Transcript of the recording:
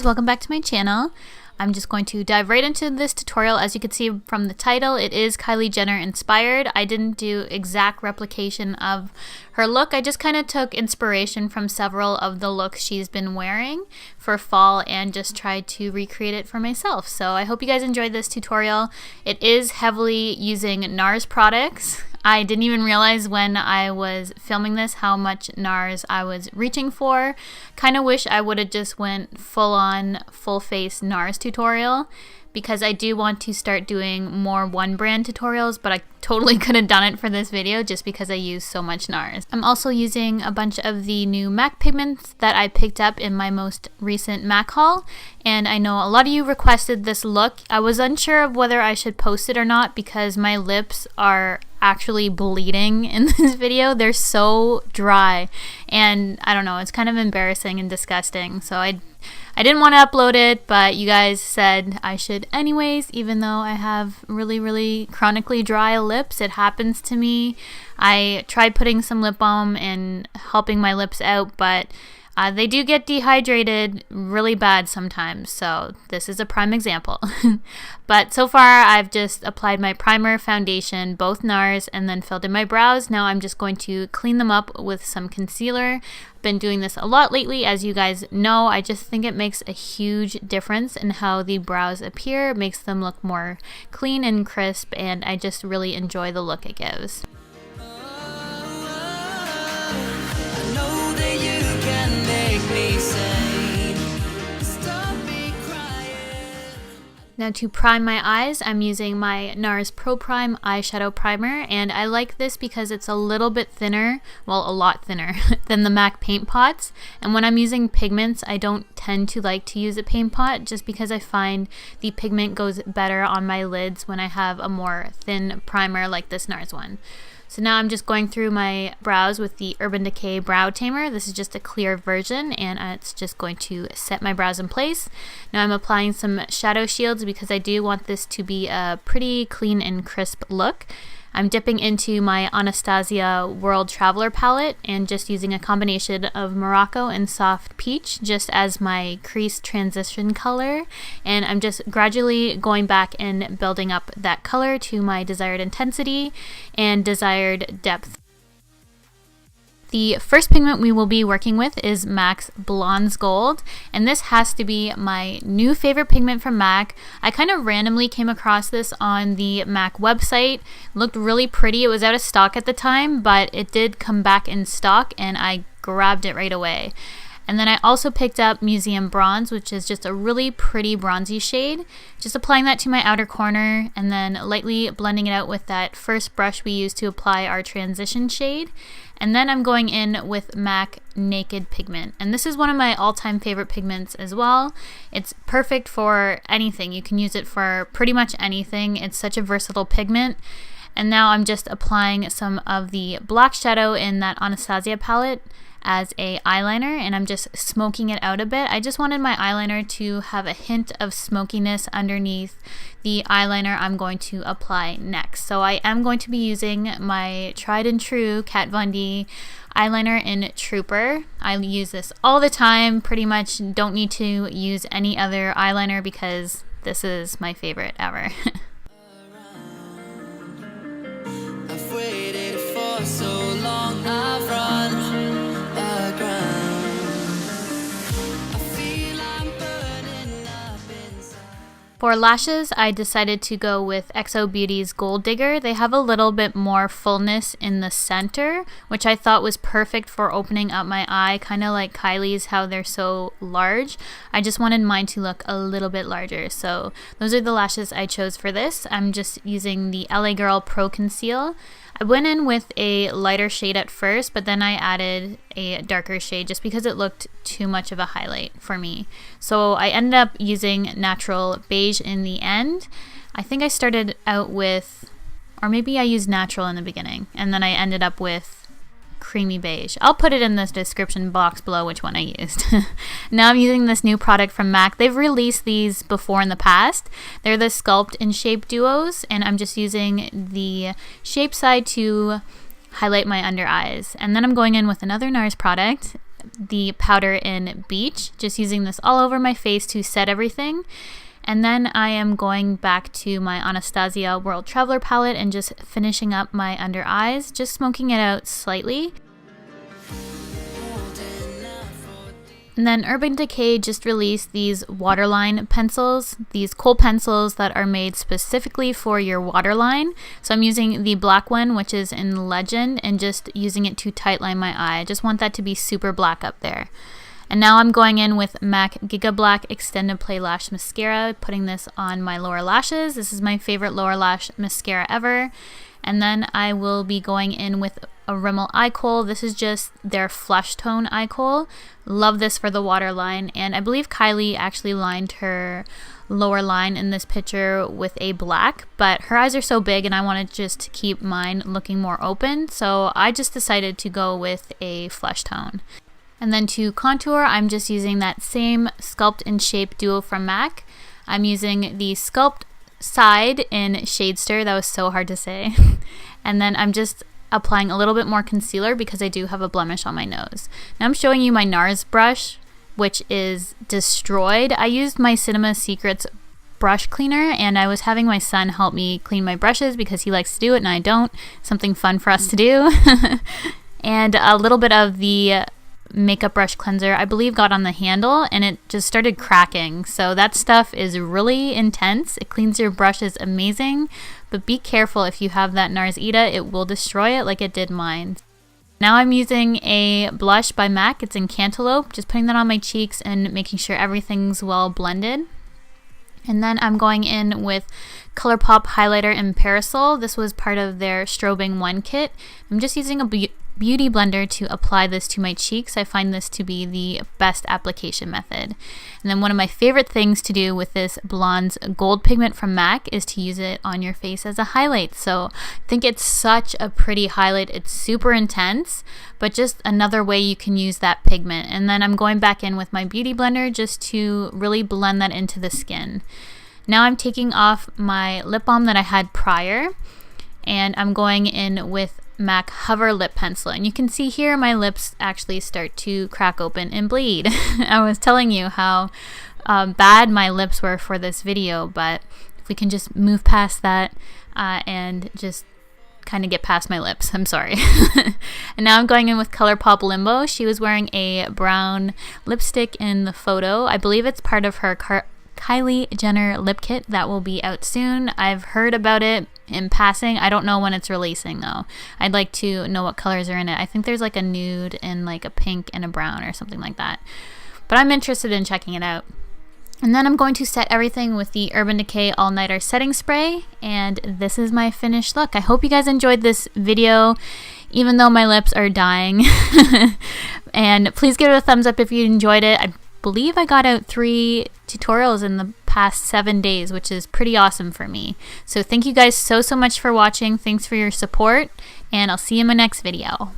welcome back to my channel. I'm just going to dive right into this tutorial. As you can see from the title, it is Kylie Jenner inspired. I didn't do exact replication of her look. I just kind of took inspiration from several of the looks she's been wearing for fall and just tried to recreate it for myself. So I hope you guys enjoyed this tutorial. It is heavily using NARS products. I didn't even realize when I was filming this how much NARS I was reaching for. Kind of wish I would have just went full-on, full-face NARS tutorial, because I do want to start doing more one brand tutorials, but I totally could have done it for this video just because I use so much NARS. I'm also using a bunch of the new MAC pigments that I picked up in my most recent MAC haul, and I know a lot of you requested this look. I was unsure of whether I should post it or not because my lips are actually bleeding in this video. They're so dry, and I don't know, it's kind of embarrassing and disgusting, so I didn't want to upload it, but you guys said I should anyways, even though I have really chronically dry lips. It happens to me. I tried putting some lip balm and helping my lips out, but they do get dehydrated really bad sometimes, so this is a prime example. But so far I've just applied my primer, foundation, both NARS, and then filled in my brows. Now I'm just going to clean them up with some concealer. I've been doing this a lot lately, as you guys know. I just think it makes a huge difference in how the brows appear. It makes them look more clean and crisp, and I just really enjoy the look it gives. Now to prime my eyes, I'm using my NARS Pro Prime eyeshadow primer, and I like this because it's a little bit thinner, well, a lot thinner than the MAC paint pots. And when I'm using pigments, I don't tend to like to use a paint pot just because I find the pigment goes better on my lids when I have a more thin primer like this NARS one. So now I'm just going through my brows with the Urban Decay Brow Tamer. This is just a clear version, and it's just going to set my brows in place. Now I'm applying some shadow shields because I do want this to be a pretty clean and crisp look. I'm dipping into my Anastasia World Traveler palette and just using a combination of Morocco and Soft Peach just as my crease transition color, and I'm just gradually going back and building up that color to my desired intensity and desired depth. The first pigment we will be working with is MAC's Blondes Gold, and this has to be my new favorite pigment from MAC. I kind of randomly came across this on the MAC website. It looked really pretty. It was out of stock at the time, but it did come back in stock and I grabbed it right away. And then I also picked up Museum Bronze, which is just a really pretty bronzy shade. Just applying that to my outer corner and then lightly blending it out with that first brush we used to apply our transition shade. And then I'm going in with MAC Naked Pigment. And this is one of my all-time favorite pigments as well. It's perfect for anything. You can use it for pretty much anything. It's such a versatile pigment. And now I'm just applying some of the black shadow in that Anastasia palette as a eyeliner, and I'm just smoking it out a bit. I just wanted my eyeliner to have a hint of smokiness underneath the eyeliner I'm going to apply next. So I am going to be using my tried and true Kat Von D eyeliner in Trooper. I use this all the time, pretty much don't need to use any other eyeliner because this is my favorite ever. I've waited for so long, I've run. For lashes, I decided to go with XO Beauty's Gold Digger. They have a little bit more fullness in the center, which I thought was perfect for opening up my eye, kind of like Kylie's, how they're so large. I just wanted mine to look a little bit larger, so those are the lashes I chose for this. I'm just using the LA Girl Pro Conceal. I went in with a lighter shade at first, but then I added a darker shade just because it looked too much of a highlight for me. So I ended up using Natural Beige in the end. I think I started out with, or maybe I used Natural in the beginning, and then I ended up with Creamy Beige. I'll put it in the description box below which one I used. Now I'm using this new product from MAC. They've released these before in the past. They're the Sculpt and Shape Duos, and I'm just using the shape side to highlight my under eyes. And then I'm going in with another NARS product, the powder in Beach, just using this all over my face to set everything. And then I am going back to my Anastasia World Traveler palette and just finishing up my under eyes, just smoking it out slightly. And then Urban Decay just released these waterline pencils, these kohl pencils that are made specifically for your waterline. So I'm using the black one, which is in Legend, and just using it to tightline my eye. I just want that to be super black up there. And now I'm going in with MAC Giga Black Extended Play Lash Mascara, putting this on my lower lashes. This is my favorite lower lash mascara ever. And then I will be going in with a Rimmel eye kohl. This is just their flesh tone eye kohl. Love this for the waterline. And I believe Kylie actually lined her lower line in this picture with a black, but her eyes are so big and I wanted just to keep mine looking more open. So I just decided to go with a flesh tone. And then to contour, I'm just using that same Sculpt and Shape duo from MAC. I'm using the Sculpt Side in Shadester. That was so hard to say. And then I'm just applying a little bit more concealer because I do have a blemish on my nose. Now I'm showing you my NARS brush, which is destroyed. I used my Cinema Secrets brush cleaner and I was having my son help me clean my brushes because he likes to do it and I don't. Something fun for us to do. And a little bit of the makeup brush cleanser I believe got on the handle and it just started cracking. So that stuff is really intense. It cleans your brushes amazing, but be careful if you have that NARS Ita, it will destroy it like it did mine. Now I'm using a blush by MAC. It's in Cantaloupe, just putting that on my cheeks and making sure everything's well blended. And then I'm going in with ColourPop highlighter in Parasol. This was part of their Strobing 1 kit. I'm just using a beauty blender to apply this to my cheeks. I find this to be the best application method. And then one of my favorite things to do with this Blondes Gold pigment from MAC is to use it on your face as a highlight. So I think it's such a pretty highlight. It's super intense, but just another way you can use that pigment. And then I'm going back in with my beauty blender just to really blend that into the skin. Now I'm taking off my lip balm that I had prior and I'm going in with MAC Hover Lip Pencil, and you can see here my lips actually start to crack open and bleed. I was telling you how bad my lips were for this video, but if we can just move past that and just kind of get past my lips, I'm sorry. And now I'm going in with ColourPop Limbo. She was wearing a brown lipstick in the photo. I believe it's part of her Kylie Jenner lip kit that will be out soon. I've heard about it in passing. I don't know when it's releasing though. I'd like to know what colors are in it. I think there's like a nude and like a pink and a brown or something like that. But I'm interested in checking it out. And then I'm going to set everything with the Urban Decay All Nighter Setting Spray. And this is my finished look. I hope you guys enjoyed this video, even though my lips are dying. And please give it a thumbs up if you enjoyed it. I believe I got out 3 tutorials in the past 7 days, which is pretty awesome for me. So thank you guys so much for watching. Thanks for your support, and I'll see you in my next video.